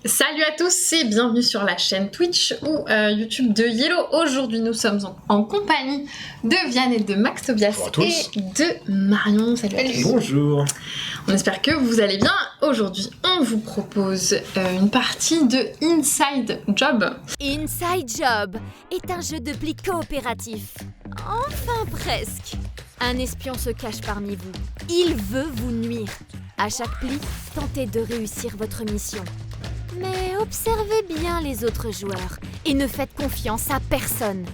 Salut à tous et bienvenue sur la chaîne Twitch ou YouTube de Yellow. Aujourd'hui nous sommes en compagnie de Vianne et de Max Tobias et de Marion. Salut à tous. Bonjour. On espère que vous allez bien. Aujourd'hui on vous propose une partie de Inside Job. Inside Job est un jeu de pli coopératif. Enfin presque. Un espion se cache parmi vous. Il veut vous nuire. À chaque pli, tentez de réussir votre mission. Mais observez bien les autres joueurs et ne faites confiance à personne.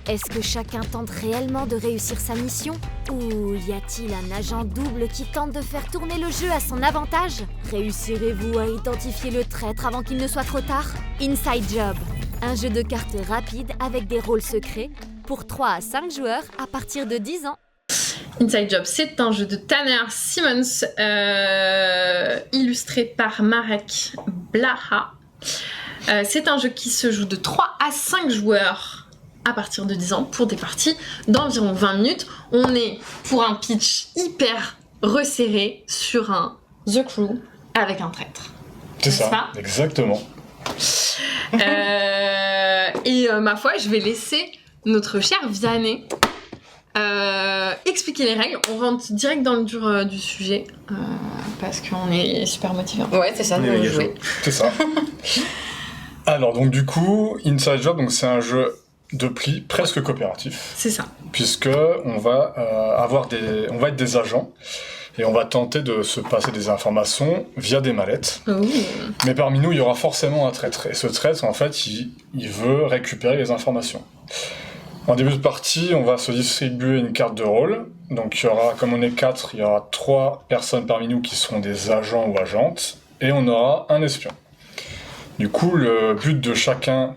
Est-ce que chacun tente réellement de réussir sa mission? Ou y a-t-il un agent double qui tente de faire tourner le jeu à son avantage? Réussirez-vous à identifier le traître avant qu'il ne soit trop tard? Inside Job, un jeu de cartes rapide avec des rôles secrets pour 3 à 5 joueurs à partir de 10 ans. Inside Job, c'est un jeu de Tanner Simmons, illustré par Marek Blaha. C'est un jeu qui se joue de 3 à 5 joueurs à partir de 10 ans pour des parties d'environ 20 minutes. On est pour un pitch hyper resserré sur un The Crew avec un traître. C'est ça, exactement. Ma foi, je vais laisser notre cher Vianney expliquer les règles. On rentre direct dans le dur du sujet parce qu'on est super motivés. Ouais, c'est ça, nous on jouer. C'est ça. Alors donc du coup, Inside Job, donc c'est un jeu de pli presque coopératif. C'est ça. Puisque on va être des agents et on va tenter de se passer des informations via des mallettes. Ouh. Mais parmi nous, il y aura forcément un traître. Et ce traître, en fait, il veut récupérer les informations. En début de partie, on va se distribuer une carte de rôle. Donc il y aura, comme on est 4, il y aura 3 personnes parmi nous qui seront des agents ou agentes, et on aura un espion. Du coup, le but de chacun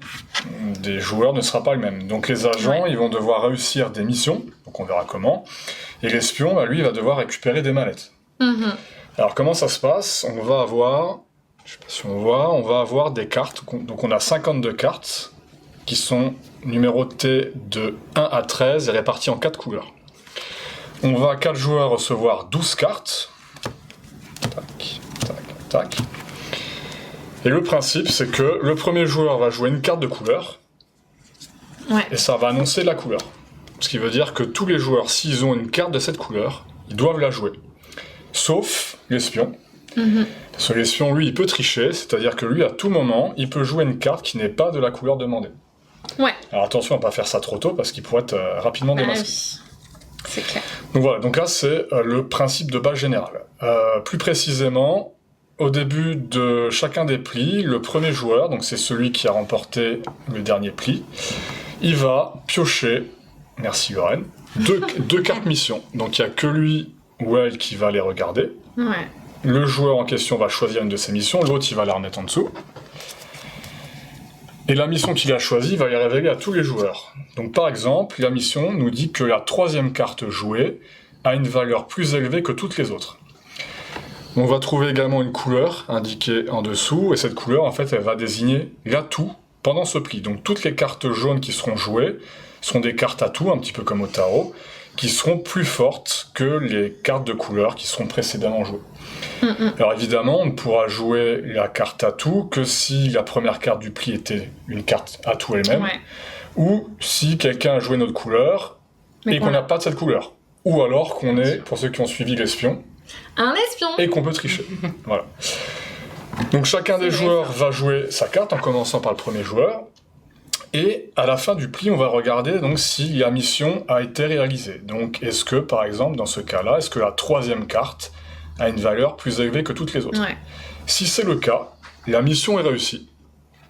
des joueurs ne sera pas le même. Donc les agents, ils vont devoir réussir des missions, donc on verra comment, et l'espion, bah, lui, il va devoir récupérer des mallettes. Mm-hmm. Alors comment ça se passe? On va avoir, je sais pas si on voit, on va avoir des cartes, donc on a 52 cartes, qui sont numérotées de 1 à 13 et réparties en 4 couleurs. On va, 4 joueurs, recevoir 12 cartes. Tac, tac, tac. Et le principe, c'est que le premier joueur va jouer une carte de couleur. Ouais. Et ça va annoncer la couleur. Ce qui veut dire que tous les joueurs, s'ils ont une carte de cette couleur, ils doivent la jouer. Sauf l'espion. Mm-hmm. Parce que l'espion, lui, il peut tricher, c'est-à-dire que lui, à tout moment, il peut jouer une carte qui n'est pas de la couleur demandée. Ouais. Alors attention à ne pas faire ça trop tôt, parce qu'il pourrait être rapidement démasqué. Oui. C'est clair. Donc voilà, donc là, c'est le principe de base général. Plus précisément, au début de chacun des plis, le premier joueur, donc c'est celui qui a remporté le dernier pli, il va piocher, merci Lorraine, deux cartes mission. Donc il n'y a que lui ou elle qui va les regarder. Ouais. Le joueur en question va choisir une de ses missions, l'autre il va la remettre en dessous. Et la mission qu'il a choisie va les révéler à tous les joueurs. Donc par exemple, la mission nous dit que la 3e carte jouée a une valeur plus élevée que toutes les autres. On va trouver également une couleur indiquée en dessous, et cette couleur, en fait, elle va désigner l'atout pendant ce pli. Donc toutes les cartes jaunes qui seront jouées sont des cartes atouts, un petit peu comme au tarot, qui seront plus fortes que les cartes de couleur qui seront précédemment jouées. Mm-mm. Alors évidemment, on ne pourra jouer la carte atout que si la première carte du pli était une carte atout elle-même, Ouais. ou si quelqu'un a joué notre couleur et qu'on n'a pas de cette couleur. Ou alors qu'on est, pour ceux qui ont suivi l'espion, Un espion. et qu'on peut tricher. Voilà. Donc chacun des joueurs va jouer sa carte en commençant par le premier joueur. Et à la fin du pli, on va regarder donc si la mission a été réalisée. Donc est-ce que, par exemple, dans ce cas-là, est-ce que la 3e carte a une valeur plus élevée que toutes les autres? Ouais. Si c'est le cas, la mission est réussie.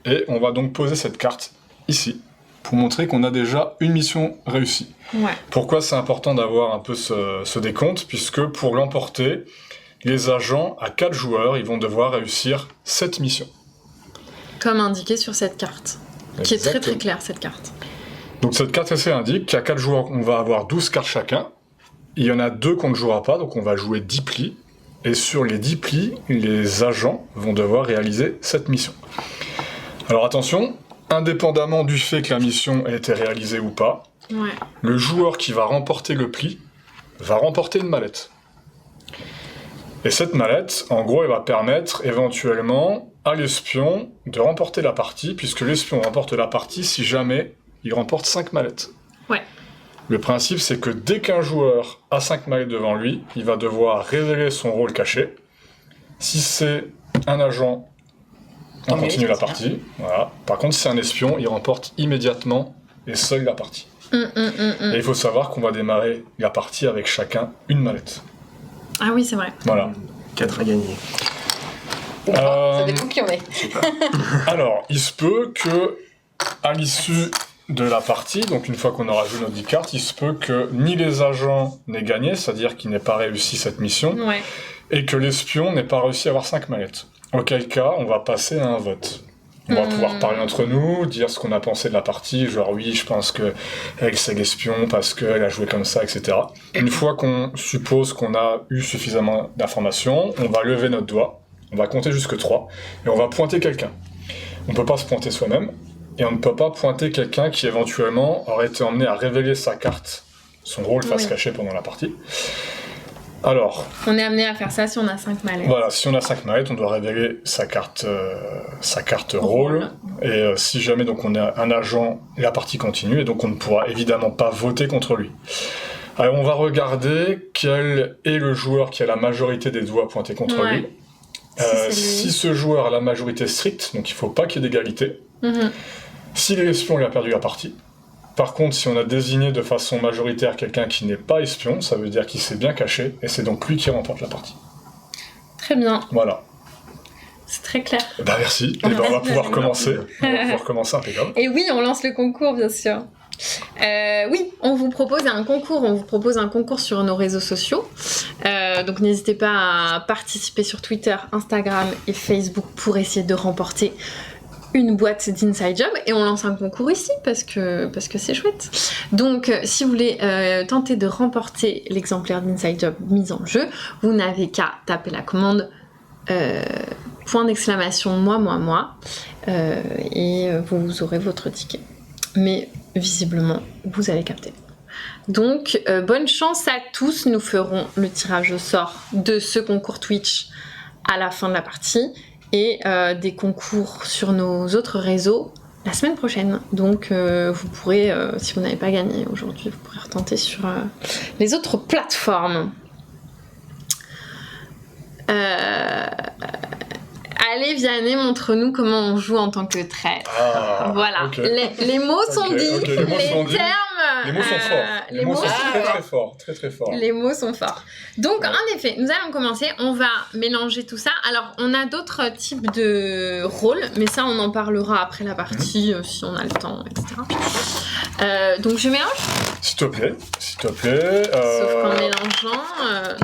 Et on va donc poser cette carte ici, pour montrer qu'on a déjà une mission réussie. Ouais. Pourquoi c'est important d'avoir un peu ce décompte? Puisque pour l'emporter, les agents, à 4 joueurs, ils vont devoir réussir 7 missions. Comme indiqué sur cette carte. Qui est très très claire, cette carte. Donc cette carte essai indique qu'à 4 joueurs, on va avoir 12 cartes chacun. Il y en a 2 qu'on ne jouera pas, donc on va jouer 10 plis. Et sur les 10 plis, les agents vont devoir réaliser cette mission. Alors attention, indépendamment du fait que la mission ait été réalisée ou pas, Ouais. le joueur qui va remporter le pli va remporter une mallette. Et cette mallette, en gros, elle va permettre éventuellement à l'espion de remporter la partie, puisque l'espion remporte la partie si jamais il remporte 5 mallettes. Ouais. Le principe, c'est que dès qu'un joueur a 5 mallettes devant lui, il va devoir révéler son rôle caché. Si c'est un agent, on continue la partie. Voilà. Par contre, si c'est un espion, il remporte immédiatement et seul la partie. Et il faut savoir qu'on va démarrer la partie avec chacun une mallette. Ah oui, c'est vrai. Voilà. 4 à gagner. Ça dépend qui on est. Alors, il se peut que, à l'issue de la partie, donc une fois qu'on aura joué nos 10 cartes, il se peut que ni les agents n'aient gagné, c'est-à-dire qu'ils n'aient pas réussi cette mission, Ouais. et que l'espion n'ait pas réussi à avoir 5 mallettes. Auquel cas, on va passer à un vote. On va pouvoir parler entre nous, dire ce qu'on a pensé de la partie, genre oui, je pense qu'elle c'est l'espion parce qu'elle a joué comme ça, etc. Une fois qu'on suppose qu'on a eu suffisamment d'informations, on va lever notre doigt, on va compter jusque 3, et on va pointer quelqu'un. On ne peut pas se pointer soi-même, et on ne peut pas pointer quelqu'un qui éventuellement aurait été emmené à révéler sa carte, son rôle face cachée pendant la partie. Alors, On est amené à faire ça si on a 5 mallettes. voilà, si on a 5 mallettes, on doit révéler sa carte rôle. Et si jamais donc on est un agent, la partie continue, et donc on ne pourra évidemment pas voter contre lui. Alors on va regarder quel est le joueur qui a la majorité des doigts pointés contre Ouais. lui. c'est lui. Si ce joueur a la majorité stricte, donc il ne faut pas qu'il y ait d'égalité. Si l'espion, il a perdu la partie. Par contre, si on a désigné de façon majoritaire quelqu'un qui n'est pas espion, ça veut dire qu'il s'est bien caché, et c'est donc lui qui remporte la partie. Très bien. Voilà. C'est très clair. Bah merci, et ben on va pouvoir commencer. On va pouvoir commencer impeccable. Et oui, on lance le concours, bien sûr. Oui, on vous propose un concours sur nos réseaux sociaux. Donc n'hésitez pas à participer sur Twitter, Instagram et Facebook pour essayer de remporter une boîte d'Inside Job, et on lance un concours ici parce que c'est chouette. Donc si vous voulez tenter de remporter l'exemplaire d'Inside Job mis en jeu, vous n'avez qu'à taper la commande point d'exclamation moi, et vous aurez votre ticket. Mais visiblement, vous allez capter. Donc, bonne chance à tous. Nous ferons le tirage au sort de ce concours Twitch à la fin de la partie, et des concours sur nos autres réseaux la semaine prochaine. Donc, vous pourrez, si vous n'avez pas gagné aujourd'hui, vous pourrez retenter sur les autres plateformes. Allez, Vianney, montre-nous comment on joue en tant que traître. Ah, Voilà, ok. les mots sont dits, ok, les mots sont dits. termes... Les mots sont forts. Les mots sont sont très forts. très forts, très très forts. Les mots sont forts. Donc, en effet, nous allons commencer. On va mélanger tout ça. Alors, on a d'autres types de rôles, mais ça, on en parlera après la partie, si on a le temps, etc. Donc, je mélange, S'il te plaît. sauf qu'en mélangeant...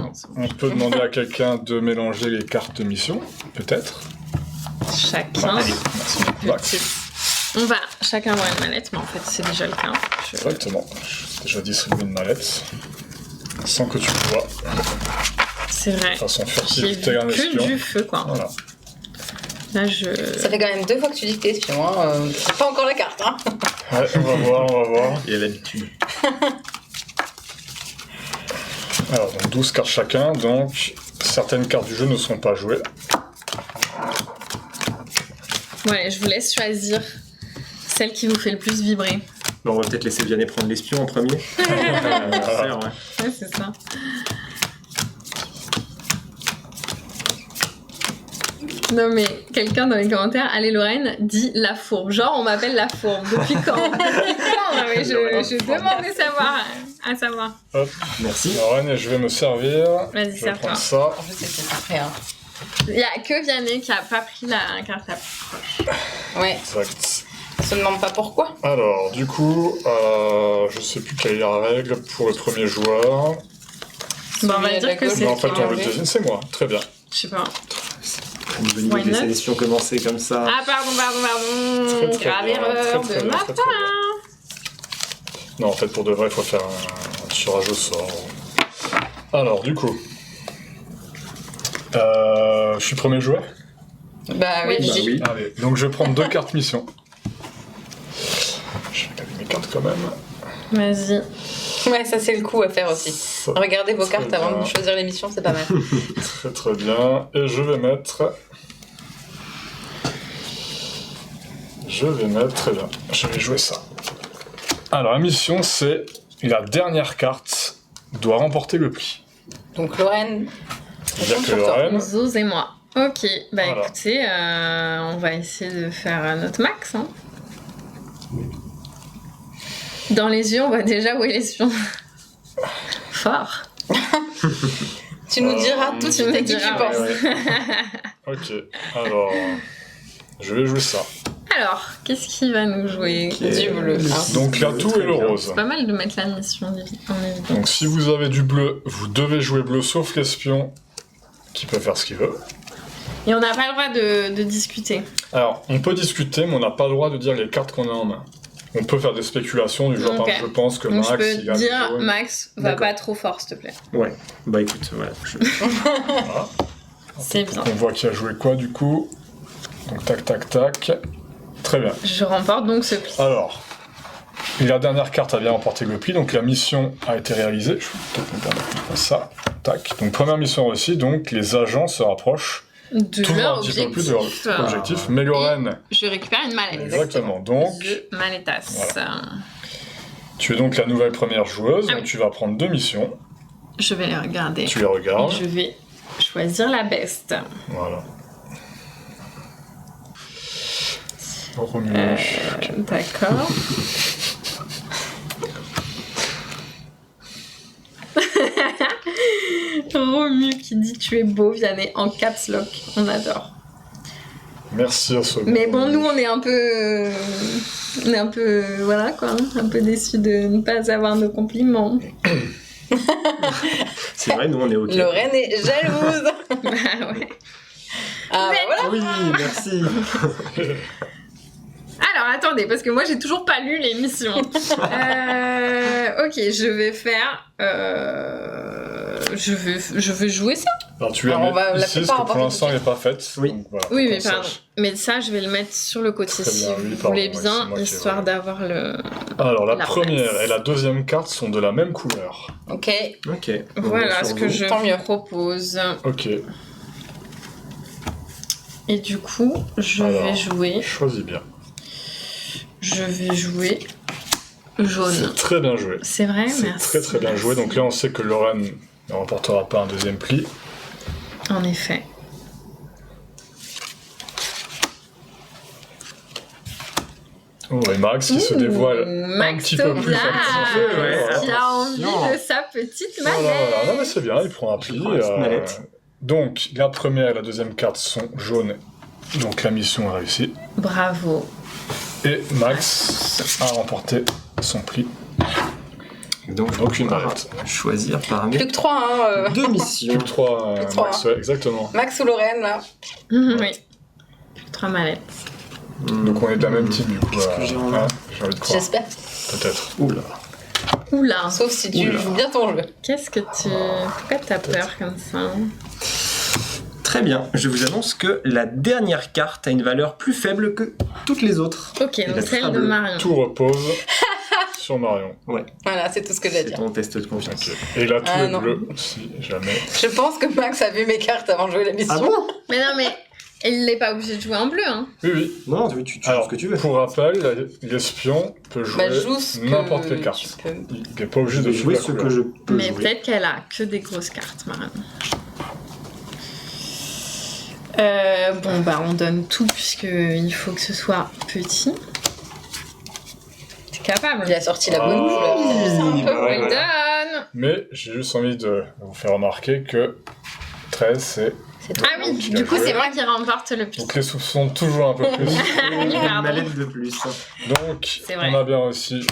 non, c'est bon. On peut demander à quelqu'un de mélanger les cartes de mission, peut-être. Chacun. Merci, le Max. type. On va chacun avoir une mallette, mais en fait, c'est déjà le cas. Exactement. Je t'ai déjà distribué une mallette. Sans que tu le vois. C'est vrai. De façon J'ai furtive, vu t'es un que espion. du feu, quoi. Voilà. Là, je... Ça fait quand même 2 fois que tu dis que t'es espion, hein. C'est pas encore la carte, hein. Ouais, on va voir. Il y a l'habitude. Alors, donc 12 cartes chacun, donc certaines cartes du jeu ne sont pas jouées. Ouais, je vous laisse choisir celle qui vous fait le plus vibrer. Bon, on va peut-être laisser Vianney prendre l'espion en premier. Faire, ouais. Ouais, c'est ça. Non mais quelqu'un dans les commentaires, allez Lorraine, dit la fourbe. Genre on m'appelle la fourbe. Depuis quand? Non mais je demande à savoir. Hop, Merci. Lorraine, je vais me servir. Vas-y, Je vais sers-toi. prendre ça. En plus, c'est après, hein. Il y a que Vianney qui a pas pris la carte la plus proche. Ouais. Exact. On se demande pas pourquoi. Alors, du coup, je sais plus quelle est la règle pour le premier joueur. Bon, on va Celui à dire la que gauche. c'est... Mais en fait, on le enlevé. devine, c'est moi. Très bien. Je sais pas. Une bonne idée Why de laisser not l'espion commencer comme ça. Ah pardon. Très, très Grave bien, erreur très, très de bien, ma très, très part. Non, en fait, pour de vrai, il faut faire un tirage au sort. Alors, du coup... je suis premier joueur. Bah oui, Oui. Bah dis. oui. Allez, donc je vais prendre 2 cartes mission. Je vais regarder mes cartes quand même. Vas-y. Ouais, ça c'est le coup à faire aussi. Ça, Regardez vos Très cartes avant bien. de choisir l'émission, c'est pas mal. très très bien. Et je vais mettre Je vais mettre, très bien, je vais jouer ça. Alors la mission c'est, la dernière carte doit remporter le prix. Donc Lorraine, C'est-à-dire que sur toi. Lorraine, Zouz et moi. Ok, bah Voilà. écoutez, on va essayer de faire notre max. Hein. Dans les yeux, on voit déjà où est l'espion. Fort. Tu nous diras tout de Tu suite me à qui tu diras, penses. ok, alors je vais jouer ça. Alors, qu'est-ce qu'il va nous jouer? Du bleu. Hein. Donc l'atout Très et le bien. rose. C'est pas mal de mettre la mission en évidence. Donc si vous avez du bleu, vous devez jouer bleu sauf l'espion qui peut faire ce qu'il veut. Et on n'a pas le droit de discuter. Alors on peut discuter mais on n'a pas le droit de dire les cartes qu'on a en main. On peut faire des spéculations du genre Ok. je pense que Donc Max je peux il a du dire, jaune. Max, va D'accord. pas trop fort, s'il te plaît. Ouais, bah écoute, voilà. Voilà. C'est bien. On voit qui a joué quoi du coup. Donc tac tac tac. Très bien. Je remporte donc ce pli. Alors, la dernière carte a bien remporté le pli, donc la mission a été réalisée. Je vais peut-être me permettre de faire ça. Tac. Donc première mission réussie, donc les agents se rapprochent De toujours leur un petit peu plus de objectif. leur objectif. Mais Lorraine, Je récupère une mallette. exactement. Donc, The Malletas. tu es donc la nouvelle première joueuse, Ah donc oui. tu vas prendre 2 missions. Je vais les regarder. Tu les regardes. Et je vais choisir la best. Voilà. Remue. D'accord. Romu qui dit tu es beau, Vianney, en caps lock. On adore. Merci à ce Mais bon, nous, on est un peu. On est un peu. Voilà quoi. Un peu déçus de ne pas avoir nos compliments. C'est vrai, nous on est ok. Lorraine est jalouse. Bah ouais. Ah bah voilà. Oui, merci. Alors attendez, parce que moi j'ai toujours pas lu l'émission. Ok, je vais faire. Je vais jouer ça. Alors tu la Alors, on va mets la ici, préparer parce en que pour partie l'instant tout de elle n'est pas faite. Oui. Donc, voilà, Oui, qu'on mais pardon. sache. Mais ça, je vais le mettre sur le côté Très si bien, vous oui, voulez pardon, ouais, bien, c'est moi qui ai histoire volé. d'avoir le. Alors la La première presse. et la deuxième carte sont de la même couleur. Ok. Ok. Voilà Bon, ce sur que vous. je Tant mieux. propose. Ok, Et du coup, je Alors. vais jouer. choisis bien. Je vais jouer jaune. C'est très bien joué. C'est vrai, C'est merci. très très bien joué. Donc là on sait que Lorraine ne remportera pas un deuxième pli. En effet. Oh, et Max qui se dévoile Max un petit peu plus Tobias, actif. ouais. qui a envie Attention. de sa petite Voilà, mallette. voilà. Non mais c'est bien, il prend un pli. prends la petite mallette. Donc la première et la deuxième carte sont jaunes. Donc la mission est réussie. Bravo. Et Max a remporté son pli. Donc je vais Aucune pouvoir mallette. choisir parmi Plus que 3, hein. deux missions. Plus que 3, Plus que trois, Max, ouais, exactement. Max ou Lorraine, là. Oui. 3 mallettes. Donc on est de la même team du coup. Qu'est-ce que j'ai en main j'ai envie de croire. J'espère. Peut-être. Oula. Oula. Sauf si tu Oula. joues bien ton jeu. Qu'est-ce que tu. Pourquoi t'as peur comme ça? Très bien, je vous annonce que la dernière carte a une valeur plus faible que toutes les autres. Ok, la donc celle de table. Marion. Tout repose sur Marion. Voilà, c'est tout ce que j'ai à C'est dire. ton test de confiance. Ok. Et là tout Ah, est non. bleu, si jamais. Je pense que Max a vu mes cartes avant de jouer la mission. Ah bon? Mais non, mais il n'est pas obligé de jouer en bleu, hein. Oui, oui. Non, tu joues Alors, ce que tu veux. pour rappel, l'espion peut jouer Bah, joue ce que n'importe quelle tu carte. peux. Il n'est pas obligé Je de vais jouer la ce couleur. que je peux Mais jouer. peut-être qu'elle a que des grosses cartes, Marion. Bon, bah, on donne tout puisqu'il faut que ce soit petit. T'es capable. Il a sorti la bonne Oh. couleur. C'est un peu Ouais, Well voilà. done. Mais j'ai juste envie de vous faire remarquer que 13, c'est... C'est toi. Ah oui, Qui du a coup, joué. c'est moi qui remporte le plus. Donc les soupçons toujours un peu plus. Une Pardon. mallette de plus. Donc, C'est vrai. on a bien aussi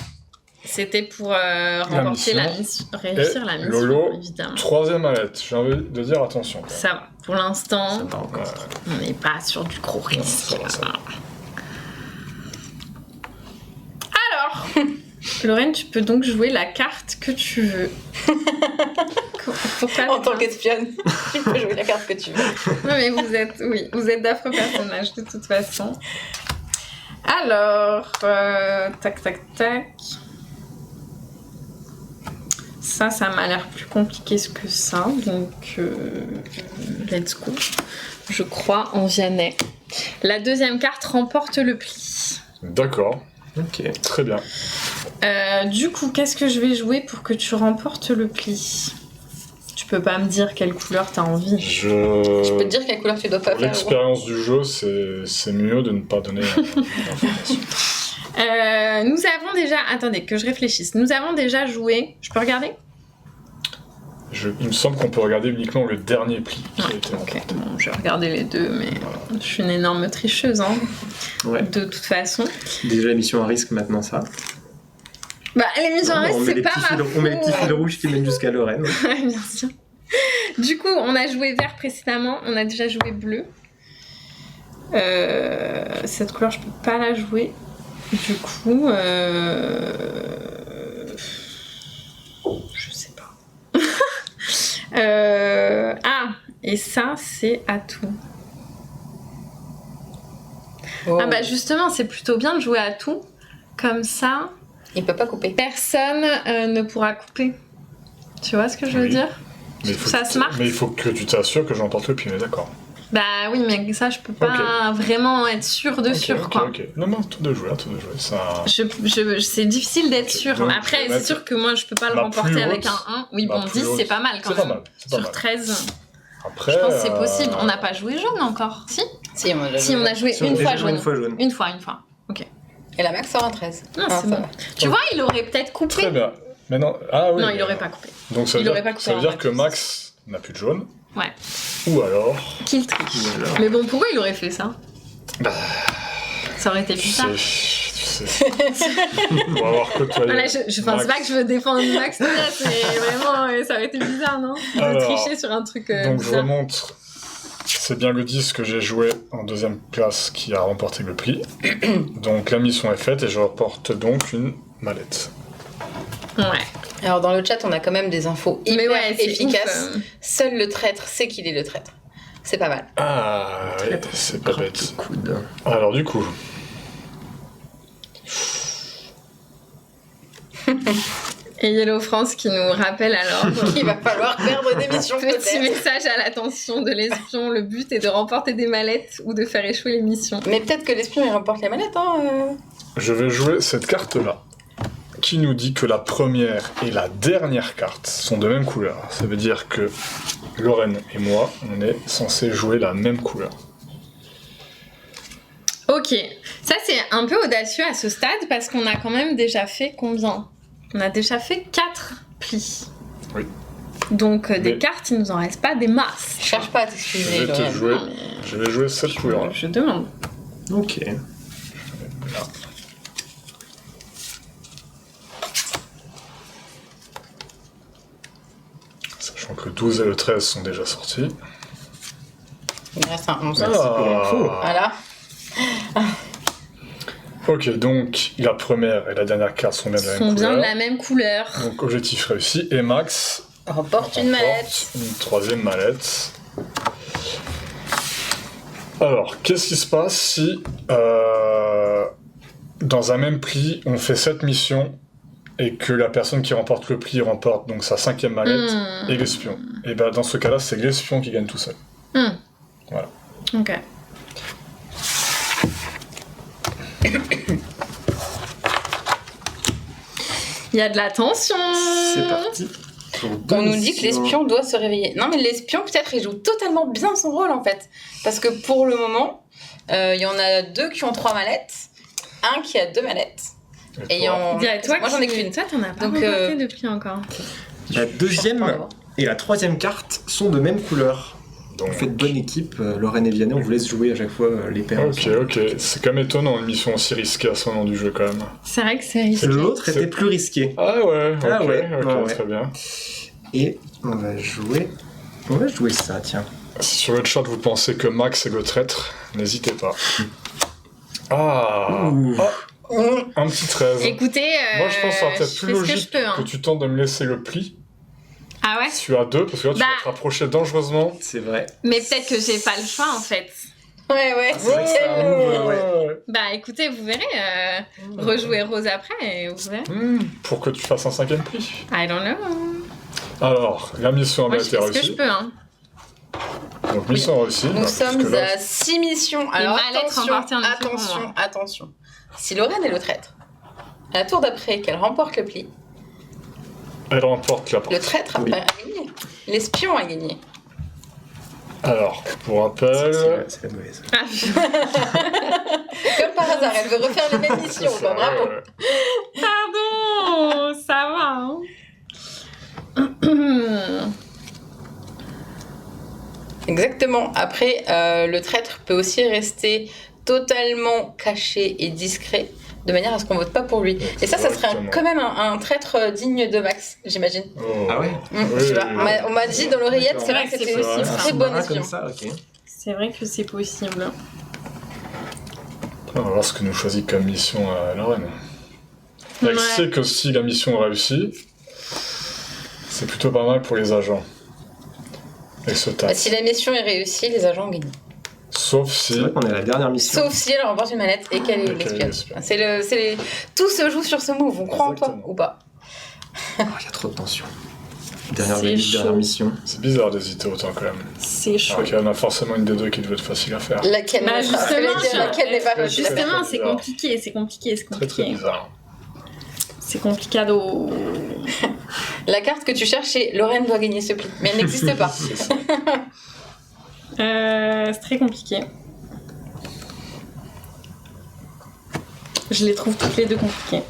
C'était pour remporter la mission, réussir la mission, Lolo. évidemment. 3e mallette. J'ai envie de dire attention. quand même. Ça va. Pour Ça l'instant, va encore. on n'est pas sur du gros risque. ça va, ça va. Alors, Lorraine, tu peux donc jouer la carte que tu veux. Pourquoi En tant qu'espionne, tu peux jouer la carte que tu veux. Non, mais vous êtes d'affreux personnages de toute façon. Alors, tac, tac, tac. Ça m'a l'air plus compliqué que ça, donc let's go. Je crois en Vianney. La deuxième carte remporte le prix. D'accord, Ok. très bien. Du coup, qu'est-ce que je vais jouer pour que tu remportes le pli? Tu peux pas me dire quelle couleur t'as envie. Je peux te dire quelle couleur tu dois pas Pour faire. l'expérience du jeu, c'est mieux de ne pas donner d'informations. Nous avons déjà... Attendez, que je réfléchisse. Nous avons déjà joué... Je peux regarder? Il me semble qu'on peut regarder uniquement le dernier pli qui a Ouais, été ok. Bon, je vais regarder les deux, mais je suis une énorme tricheuse, hein. Ouais. De toute façon. Déjà l'émission à risque maintenant ça. Bah, l'émission On reste, met c'est les pas petits ma fils- on met les petits faute. fils rouges qui mènent jusqu'à Lorraine. Ouais, bien sûr. Du coup, on a joué vert précédemment, on a déjà joué bleu. Cette couleur, je peux pas la jouer. Du coup, je sais pas. Ah, et ça, c'est à tout. Oh. Ah bah justement, c'est plutôt bien de jouer à tout. Comme ça, Il peut pas couper. personne ne pourra couper. Tu vois ce que je veux Oui. dire? Mais il faut Ça que smart. Mais il faut que tu t'assures que j'emporte le pli, on est d'accord. Bah oui, mais ça, je peux pas vraiment être sûre de sûr, quoi. Ok. Non, tout de jouer, tout de jouer. Ça... C'est difficile d'être Ok, sûr. donc, Après, je vais c'est mettre sûr que moi, je peux pas le ma remporter plus avec haute. un 1. Oui, Ma bon, plus 10, haute. c'est pas mal quand C'est pas même. mal. C'est pas Sur mal. 13, Après, je pense que c'est possible. On n'a pas joué jaune encore. Si, Si, on a si on a joué Si, on une a fois déjà joué jaune. une fois jaune. Une fois. Ok. Et la Max sort un 13. Non, Ah, c'est ça bon. va. Tu vois, il aurait peut-être coupé. Très bien. Mais non, ah oui. Non, mais- il aurait pas coupé. Donc ça veut il dire, aurait pas coupé ça veut en dire vrai. que Max n'a plus de jaune. Ouais. Ou alors... Qu'il triche. Ou alors- Mais bon, pourquoi il aurait fait ça? Bah, Ça aurait été tu bizarre. sais. On va voir côtoyer. Voilà, je pense Max. pas que je veux défendre Max là, mais vraiment, ça aurait été bizarre, non? De Alors, tricher sur un truc Donc je bizarre. remonte. C'est bien le 10 que j'ai joué en deuxième place qui a remporté le pli. Donc la mission est faite et je reporte donc une mallette. Ouais. Alors dans le chat, on a quand même des infos Mais hyper ouais, c'est efficaces. ouf, Seul le traître sait qu'il est le traître. C'est pas mal. Ah, oui, c'est pas Grappe bête. de coude. Alors du coup, Et Yellow France qui nous rappelle alors. Il va falloir perdre des missions Petit peut-être. message à l'attention de l'espion, le but est de remporter des mallettes ou de faire échouer les missions. Mais peut-être que l'espion il remporte les manettes, hein. je vais jouer cette carte-là, qui nous dit que la première et la dernière carte sont de même couleur. Ça veut dire que Lorraine et moi, on est censés jouer la même couleur. Ok, ça c'est un peu audacieux à ce stade parce qu'on a quand même déjà fait combien? On a déjà fait 4 plis. Oui. Donc des Mais- cartes, il nous en reste pas des masses. Cherche pas à Je t'excuser, vais, te Lorraine. jouer, Non, mais- je vais jouer cette couleur-là. Je demande. Ok. Sachant que le 12 et le 13 sont déjà sortis. Il me reste un 11. Merci pour l'info. Voilà. Ok, donc la première et la dernière carte sont bien de la Sont même bien de couleur. la même couleur. Donc objectif réussi. Et Max Remporte une mallette. une troisième mallette. Alors, qu'est-ce qui se passe si dans un même pli, on fait 7 missions et que la personne qui remporte le pli remporte donc sa 5e mallette et l'espion? Et ben dans ce cas-là, c'est l'espion qui gagne tout seul. Voilà. Ok. Il y a de la tension. C'est parti. On nous dit que l'espion doit se réveiller. Non, mais l'espion, peut-être, il joue totalement bien son rôle, en fait. Parce que pour le moment, il y en a 2 qui ont 3 mallettes, un qui a 2 mallettes. Et Et toi en... Toi, Moi, j'en ai qu'une. Toi, t'en as pas Donc, remporté depuis encore. La deuxième et la troisième carte sont de même couleur. Donc, Vous faites bonne équipe, Lorraine et Vianney, on vous laisse jouer à chaque fois les paires. ok, ok. C'est quand même étonnant une mission aussi risquée à ce moment du jeu quand même. C'est vrai que c'est risqué. L'autre C'est- était plus risqué. Ah ouais, ok, Ah ouais, ok, ouais. très bien. Et on va jouer ça, tiens. Si sur le chat vous pensez que Max est le traître, n'hésitez pas. Ah, Ouh. un petit 13. Écoutez, Moi je pense que ça va je peut-être plus fais ce que logique je peux. Hein. que tu tentes de me laisser le pli. Ah ouais? Si tu as 2, parce que là tu Bah. vas te rapprocher dangereusement. C'est vrai. Mais peut-être que j'ai pas le choix en fait. Ouais. C'est vrai que c'est un move, ouais. Bah écoutez, vous verrez. Rejouer Rose après et vous verrez. Pour que tu fasses un 5e pli. I don't know. Alors, la mission Moi a je été fais ce que je réussie. peux. Hein. Donc mission réussie. Nous sommes à 6 missions. Alors Mallette remportée en mission pour attention, moi. attention. Si Lorraine est le traître, à la tour d'après qu'elle remporte le pli, Elle remporte la partie. le traître a gagné. L'espion a gagné. Alors, pour rappel... C'est la mauvaise. Ah, Comme par hasard, elle veut refaire les mêmes missions. c'est ça, Bah, bravo. ouais. pardon, ça va. Hein. Exactement. Après, le traître peut aussi rester totalement caché et discret, de manière à ce qu'on vote pas pour lui. Et ça serait Exactement. quand même un traître digne de Max, j'imagine. Oh. Ah ouais Je sais pas. On m'a dit dans l'oreillette, c'est vrai que c'était C'est aussi vrai. une très bonne espion. comme ça, ok. C'est vrai que c'est possible. On va voir ce que nous choisit comme mission Lorraine. Elle Ouais. sait que si la mission réussit, c'est plutôt pas mal pour les agents. Et ce Bah, tas. si la mission est réussie, les agents gagnent. Sauf si... C'est vrai qu'on est à la dernière mission. Sauf si elle remporte une mallette et qu'elle est Et qu'elle est l'espion. Tout se joue sur ce move. On croit en toi Exactement. ou pas? Oh, il y a trop de tension. Dernière C'est valise, chaud. dernière mission. C'est bizarre d'hésiter autant quand même. C'est chaud. Alors qu'il y en a forcément une des deux qui devait être facile à faire. Laquelle Bah, n'est pas- justement, laquelle n'est pas facile à faire. Justement, Très c'est bizarre. compliqué, c'est compliqué, c'est Très très compliqué. bizarre. C'est complicado. La carte que tu cherches, c'est Lorraine doit gagner ce pli, mais elle n'existe pas. C'est ça. C'est très compliqué. Je les trouve toutes les deux compliquées.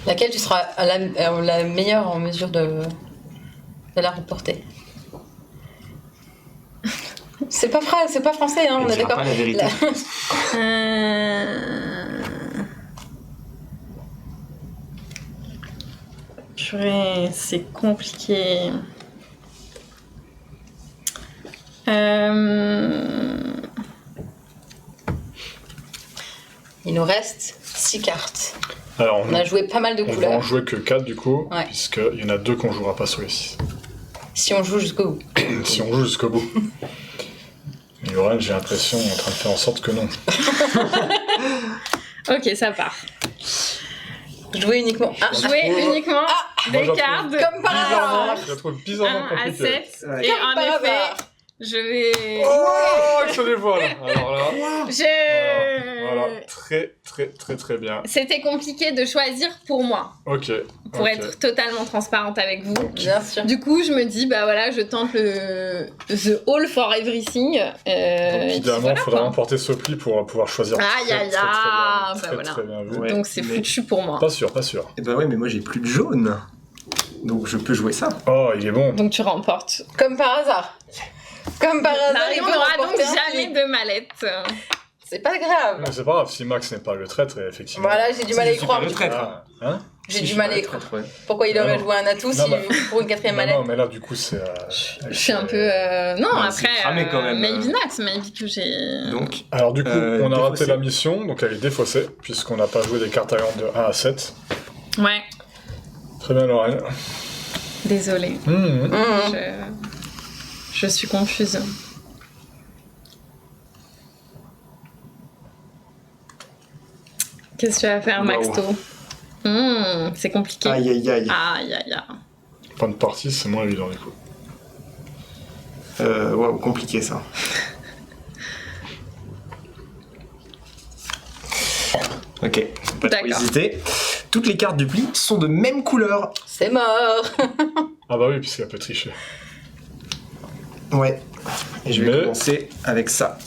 Laquelle tu seras la meilleure en mesure de la remporter. C'est pas français, hein, on Elle est dira d'accord. pas la vérité. Purée, c'est compliqué. Il nous reste 6 cartes. Alors On a joué pas mal de on va en couleurs. jouer que 4 du coup, Ouais. puisqu'il y en a 2 qu'on jouera pas sur les 6. Si on joue jusqu'au bout. Si on joue jusqu'au bout. Et Lorraine, j'ai l'impression, est en train de faire en sorte que non. Ok, ça part. Jouer uniquement un. Jouer uniquement Moi, des je cartes Comme par Bizarrement, hasard. je la trouve bizarrement 1 à compliquée. 7. Ouais. Et Comme en par effet, hasard. je vais. Oh, avec les voiles. Alors là, voilà, Je. très bien. C'était compliqué de choisir pour moi, Ok. pour ok. être totalement transparente avec vous. Bien sûr. Du coup, je me dis, bah voilà, je tente le The All for Everything. Donc, et puis idéalement, il voilà, faudra quoi. emporter ce pli pour pouvoir choisir. Aïe, aïe, très, ah, très, bah très, voilà. très bien vu. Ouais. Donc c'est mais- foutu pour moi. Pas sûr, pas sûr. Et bah ouais, mais moi j'ai plus de jaune. Donc je peux jouer ça. Oh, il est bon. Donc tu remportes. Comme par hasard. Comme par hasard, il Marion peut n'aura donc remporter un jamais pli. de mallette. C'est pas grave. Mais c'est pas grave, si Max n'est pas le traître, effectivement. Voilà, j'ai du mal à y Je suis croire. pas le traître. Ah, hein J'ai Si, du je mal suis à y pas le croire. traître, ouais. Pourquoi il aurait Non. joué un atout Non, bah- pour une quatrième non, mallette? non, mais là, du coup, c'est. Je suis un peu. Non, Ouais, c'est après. cramé quand même. Maybe Max, maybe que j'ai. Donc, Alors, du coup, on a raté défaussé. la mission, donc elle est défaussée, puisqu'on n'a pas joué des cartes allant de 1 à 7. Ouais, Très bien, Lorraine. désolée. Mmh. Je suis confuse. Qu'est-ce que tu vas faire, Waouh. Maxto? C'est compliqué. aïe aïe aïe. Aïe, aïe, aïe. Fin de partie, c'est moins évident, du coup. Waouh, compliqué ça. Ok, pas trop D'accord. hésiter. Toutes les cartes du pli sont de même couleur. C'est mort. Ah bah oui, puisqu'elle peut tricher. Ouais. Et je vais Mais- commencer avec ça.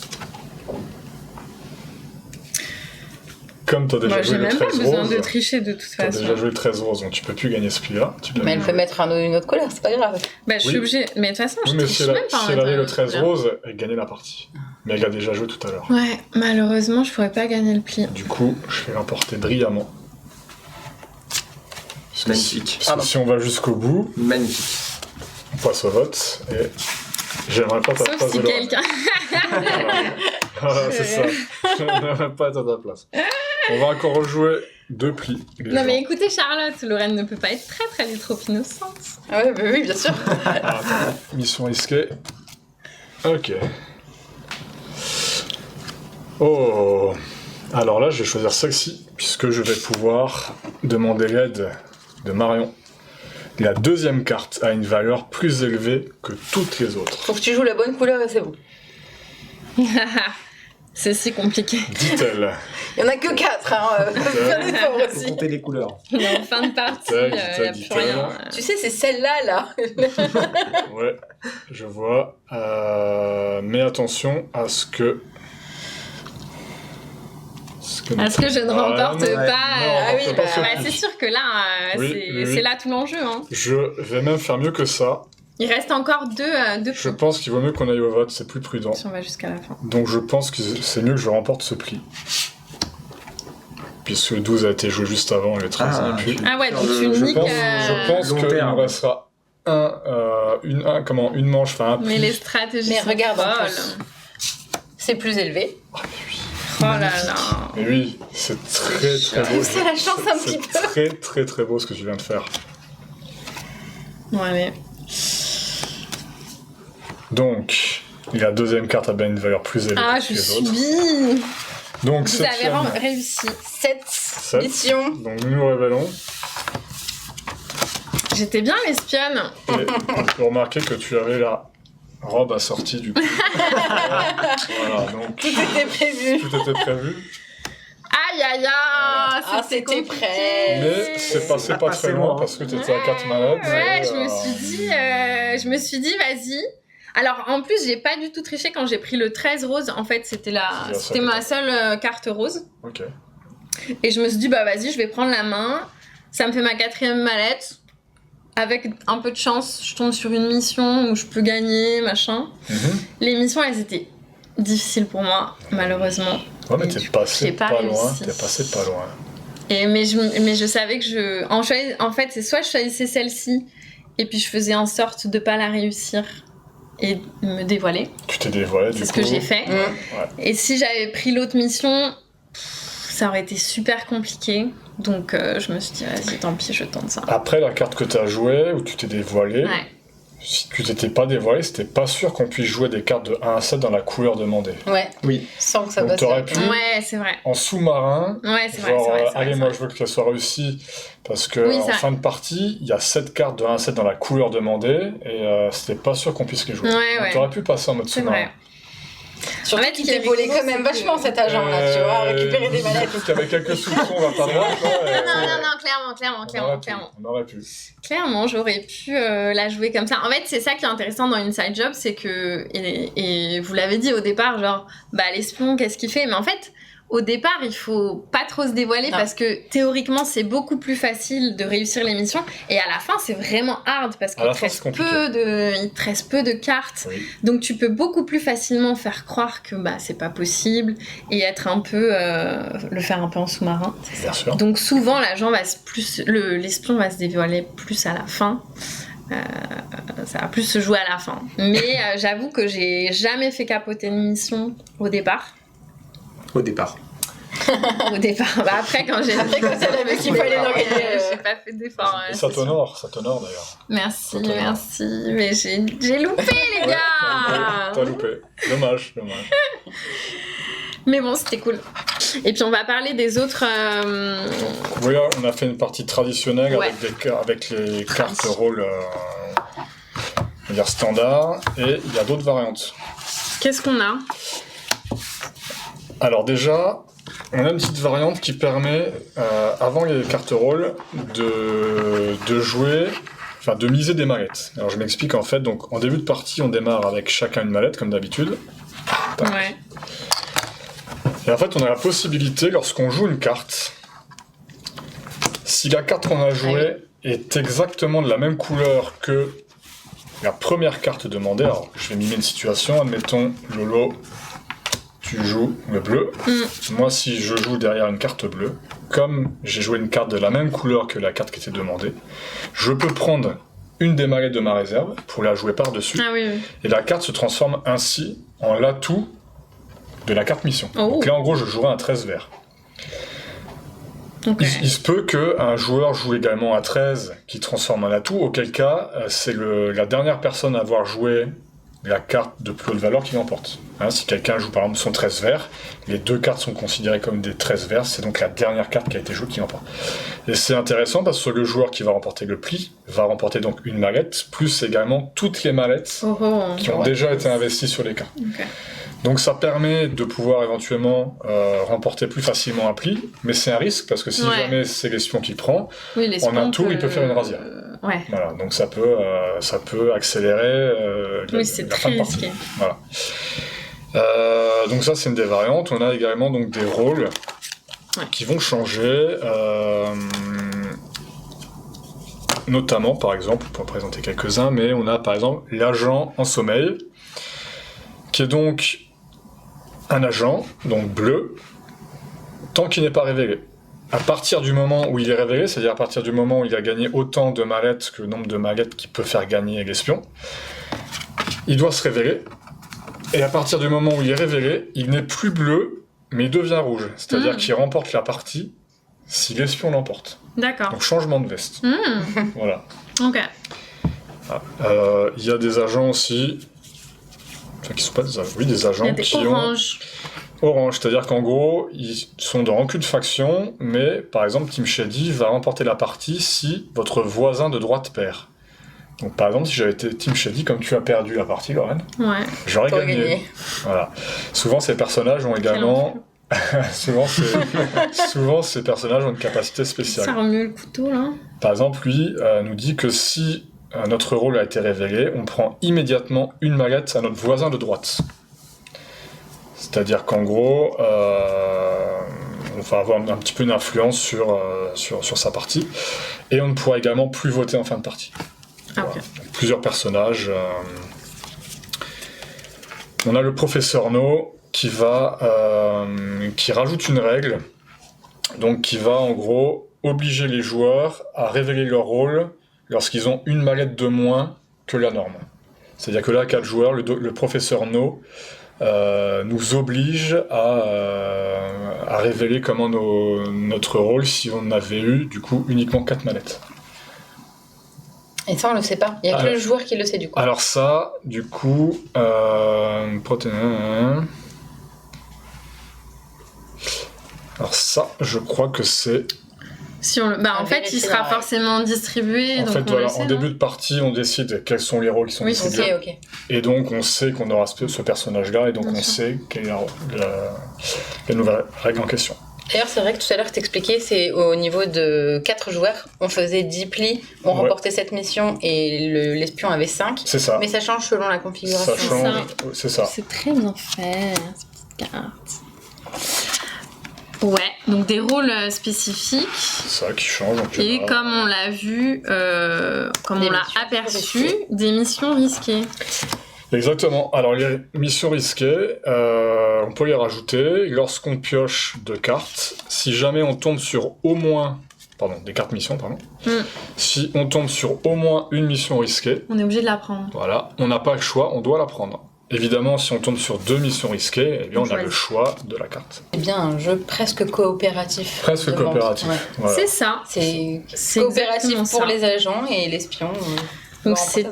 Comme t'as déjà Moi, joué j'ai le même pas 13 besoin rose, de tricher de toute t'as façon. déjà joué le 13 rose, donc tu peux plus gagner ce pli-là. Tu l'as Mais elle déjà peut joué. mettre une autre couleur, c'est pas grave. Bah, je suis Oui. obligée. Mais de toute façon, je Oui, mais triche si elle, même pas. en si elle avait mettant le 13 couleur. rose, elle gagnait la partie. Mais elle a déjà joué tout à l'heure. Ouais, malheureusement, je pourrais pas gagner le pli. Du coup, je vais l'emporter brillamment. Parce que Magnifique. parce que si on va jusqu'au bout, Magnifique. on passe au vote. Et j'aimerais pas ta Sauf place si de Lorraine. quelqu'un. Voilà, c'est ça. J'aimerais pas être à ta place. On va encore rejouer 2 plis. les Non, gens. mais écoutez, Charlotte, Lorraine ne peut pas être traître, elle est trop innocente. Ah ouais, bah oui, bien sûr. Ah, attends, mission risquée. Ok. Oh. Alors là, je vais choisir celle-ci, puisque je vais pouvoir demander l'aide de Marion, La deuxième carte a une valeur plus élevée que toutes les autres. Faut que tu joues la bonne couleur et c'est bon. C'est si compliqué. Dit-elle. Il y en a que 4, hein. Bien d'efforts Faut aussi. compter les couleurs. On est en fin de partie, Tac, il n'y a tac, plus tac. rien. Tu sais, c'est celle-là, là. Ouais, je vois. Mais attention à ce que... Est-ce que je ne remporte ouais. pas Ah oui, bah, c'est sûr que là, Oui, c'est oui, oui. c'est là tout l'enjeu. Hein. Je vais même faire mieux que ça. Il reste encore deux Je plis. pense qu'il vaut mieux qu'on aille au vote, c'est plus prudent. Si on va jusqu'à la fin. Donc je pense que c'est mieux que je remporte ce pli. Puisque le 12 a été joué juste avant et le 13 n'y est plus. Ah ouais, donc Je tu niques... Je pense long qu'il terme. nous restera une manche, enfin un pli. Mais les stratégies Mais sont regarde, en folles. plus. C'est plus élevé. Oh là là. Mais oui, c'est très très beau. C'est la chance un petit C'est très très très beau ce que tu viens de faire. Bon, allez. Donc, la deuxième carte a bien une valeur plus élevée Ah, que je les autres. subis. Donc, Vous avez septième. réussi. 7 missions. Donc, nous nous révélons. J'étais bien l'espionne. Et on peut remarquer que tu avais la robe assortie du coup. Voilà, donc Tout était prévu. tout était prévu. Aïe aïe aïe. Ah, c'était compliqué. prêt. Mais c'est passé pas très loin parce que tu étais à 4 malades. Ouais, et, je me suis dit, vas-y. Alors, en plus, j'ai pas du tout triché quand j'ai pris le 13 rose. En fait, c'était C'était ma seule carte rose. Ok. Et je me suis dit, bah vas-y, je vais prendre la main. Ça me fait ma 4e mallette. Avec un peu de chance, je tombe sur une mission où je peux gagner, machin. Mhm. Les missions, elles étaient difficiles pour moi, malheureusement. Ouais, mais Et t'es du coup, passé j'ai pas pas loin. réussi. T'es passé pas loin. Mais je savais que en fait, c'est soit je choisissais celle-ci, et puis je faisais en sorte de pas la réussir et de me dévoiler. Tu t'es dévoilé du coup. C'est ce que j'ai fait. Mm. Et si j'avais pris l'autre mission, ça aurait été super compliqué. Donc je me suis dit, vas-y, tant pis, je tente ça. Après la carte que t'as jouée, où tu t'es dévoilé, Ouais. si tu t'étais pas dévoilé, c'était pas sûr qu'on puisse jouer des cartes de 1 à 7 dans la couleur demandée. Ouais. Oui. Sans que ça Donc passe. t'aurais pu, Ouais, c'est vrai. en sous-marin, Ouais, c'est vrai, genre, c'est vrai. c'est vrai, allez, c'est moi vrai. je veux que ça soit réussi, parce que Oui, en c'est vrai. fin de partie, il y a 7 cartes de 1 à 7 dans la couleur demandée, et c'était pas sûr qu'on puisse les jouer. Ouais, Donc ouais. t'aurais pu passer en mode C'est sous-marin. vrai. Surtout En fait, qu'il ce qui t'est est volé rigolo, quand même c'est vachement que- cet agent là, tu vois, récupérer des mallettes. Il y avait quelques soupçons, on va pas droit. Non, clairement. On aurait pu. Clairement, j'aurais pu la jouer comme ça. En fait, c'est ça qui est intéressant dans Inside Job, c'est que, et vous l'avez dit au départ, genre, bah l'espion, qu'est-ce qu'il fait? Mais en fait, au départ, il faut pas trop se dévoiler Non. parce que théoriquement, c'est beaucoup plus facile de réussir les missions. Et à la fin, c'est vraiment hard parce À qu'il la te fin, reste c'est compliqué. il te reste peu de cartes. Oui. Donc tu peux beaucoup plus facilement faire croire que bah, c'est pas possible et être un peu, le faire un peu en sous-marin. Bien sûr. Donc souvent l'agent va l'espion va se dévoiler plus à la fin. Ça va plus se jouer à la fin. Mais j'avoue que j'ai jamais fait capoter une mission au départ. Au départ. Au départ. Bah, après quand j'ai savais qu'il fallait l'organiser. j'ai pas fait d'effort. Et ça t'honore d'ailleurs. Merci, Ça t'honore. merci. Mais j'ai loupé les gars. T'as loupé. Dommage. Mais bon, c'était cool. Et puis on va parler des autres. Oui, on a fait une partie traditionnelle Ouais. avec les cartes rôle on va dire standard, et il y a d'autres variantes. Qu'est-ce qu'on a? Alors déjà, on a une petite variante qui permet, avant les cartes rôle, de jouer, enfin de miser des mallettes. Alors je m'explique en fait, donc en début de partie, on démarre avec chacun une mallette comme d'habitude. Tac. Ouais. Et en fait, on a la possibilité, lorsqu'on joue une carte, si la carte qu'on a jouée est exactement de la même couleur que la première carte demandée, alors je vais mimer une situation, admettons, Lolo, tu joues le bleu. Moi, si je joue derrière une carte bleue, comme j'ai joué une carte de la même couleur que la carte qui était demandée, je peux prendre une des mallettes de ma réserve pour la jouer par-dessus, Ah oui, oui. et la carte se transforme ainsi en l'atout de la carte mission. Oh. Donc là, en gros, je jouerai un 13 vert. Ok. Il se peut qu'un joueur joue également un 13 qui transforme en atout, auquel cas, c'est la dernière personne à avoir joué la carte de plus haute valeur qui l'emporte. Hein, si quelqu'un joue par exemple son 13 vert, les 2 cartes sont considérées comme des 13 verts, c'est donc la dernière carte qui a été jouée qui l'emporte. Et c'est intéressant parce que le joueur qui va remporter le pli va remporter donc une mallette, plus également toutes les mallettes qui ont déjà été investies sur les cartes. Okay. Donc ça permet de pouvoir éventuellement remporter plus facilement un pli, mais c'est un risque parce que si jamais c'est l'espion qui prend, en un tour il peut faire une razzia. Ouais. Voilà, donc ça peut accélérer c'est la très fin de partie. risqué. Voilà. Donc ça c'est une des variantes. On a également donc des rôles qui vont changer. Notamment par exemple, pour présenter quelques-uns, mais on a par exemple l'agent en sommeil, qui est donc un agent, donc bleu, tant qu'il n'est pas révélé. À partir du moment où il est révélé, c'est-à-dire à partir du moment où il a gagné autant de mallettes que le nombre de mallettes qu'il peut faire gagner l'espion, il doit se révéler. Et à partir du moment où il est révélé, il n'est plus bleu, mais il devient rouge. C'est-à-dire qu'il remporte la partie si l'espion l'emporte. D'accord. Donc changement de veste. Voilà. Ok. Il y a des agents aussi... Enfin, qui sont pas des agents. Oui, des agents qui orange. Orange, c'est-à-dire qu'en gros, ils sont dans aucune faction, mais par exemple, Team Shady va remporter la partie si votre voisin de droite perd. Donc par exemple, si j'avais été Team Shady, comme tu as perdu la partie, Lorraine, j'aurais gagné. Voilà. Souvent, ces personnages ont également... souvent, ces personnages ont une capacité spéciale. Ça remue le couteau, là. Par exemple, lui nous dit que si notre rôle a été révélé, on prend immédiatement une mallette à notre voisin de droite. C'est-à-dire qu'en gros, on va avoir un petit peu d'influence sur sa partie, et on ne pourra également plus voter en fin de partie. Voilà. Okay. Plusieurs personnages. On a le professeur No qui rajoute une règle, donc qui va en gros obliger les joueurs à révéler leur rôle lorsqu'ils ont une mallette de moins que la norme. C'est-à-dire que là, 4 joueurs, le professeur No nous oblige à révéler comment notre rôle si on avait eu du coup uniquement 4 mallettes. Et ça on le sait pas, il y a que le joueur qui le sait du coup. Alors ça, du coup, alors ça, je crois que c'est... Si on en fait, il sera forcément distribué. En donc fait, voilà, en début de partie, on décide quels sont les rôles qui sont distribués. Okay. Et donc, on sait qu'on aura ce personnage-là, et donc on sait quelle est la nouvelle règle en question. D'ailleurs, c'est vrai que tout à l'heure, tu t'expliquais, c'est au niveau de 4 joueurs, on faisait 10 plis, on remportait cette mission, et l'espion avait 5. C'est ça. Mais ça change selon la configuration. Ça change, c'est ça. C'est très bien fait, cette petite carte. Ouais, donc des rôles spécifiques. C'est ça qui change. Et comme on l'a vu, comme on l'a aperçu, des missions risquées. Exactement. Alors les missions risquées, on peut les rajouter lorsqu'on pioche 2 cartes. Si jamais on tombe sur au moins... Pardon, des cartes missions, pardon. Si on tombe sur au moins une mission risquée... On est obligé de la prendre. Voilà, on n'a pas le choix, on doit la prendre. Évidemment, si on tombe sur 2 missions risquées, eh bien, on a le choix de la carte. C'est bien un jeu presque coopératif. Presque coopératif. Ouais. Voilà. C'est ça. C'est coopératif pour les agents et l'espion. Donc c'est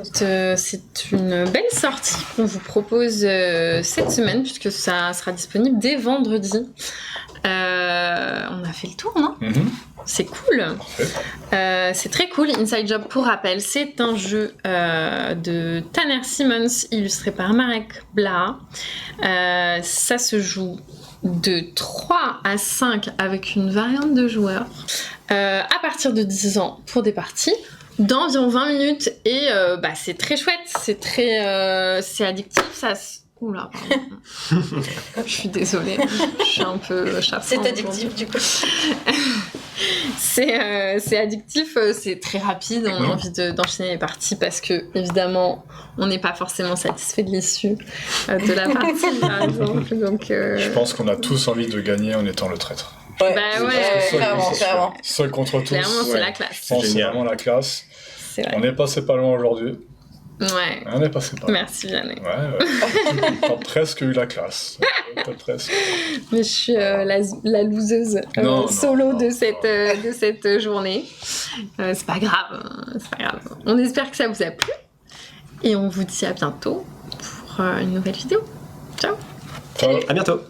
une belle sortie qu'on vous propose cette semaine, puisque ça sera disponible dès vendredi. On a fait le tour, non ? C'est cool. C'est très cool. Inside Job, pour rappel, c'est un jeu de Tanner Simmons, illustré par Marek Blaha. Ça se joue de 3 à 5 avec une variante de joueurs à partir de 10 ans pour des parties d'environ 20 minutes. Et c'est très chouette, c'est addictif, ça... Oula, pardon. Je suis désolée, je suis un peu chassante. C'est addictif du coup. C'est addictif, c'est très rapide, on a envie d'enchaîner les parties parce que, évidemment, on n'est pas forcément satisfait de l'issue de la partie, par exemple. Donc, je pense qu'on a tous envie de gagner en étant le traître. Ouais, clairement. Seul contre tous. Clairement, c'est la classe. Je pense que c'est vraiment la classe. On est passé pas loin aujourd'hui. Ouais. On est passé pas. Merci Vianney. T'as presque eu la classe. Presque. Mais je suis la loseuse solo de cette journée. C'est pas grave. On espère que ça vous a plu. Et on vous dit à bientôt pour pour une nouvelle vidéo. Ciao. Ciao. À bientôt.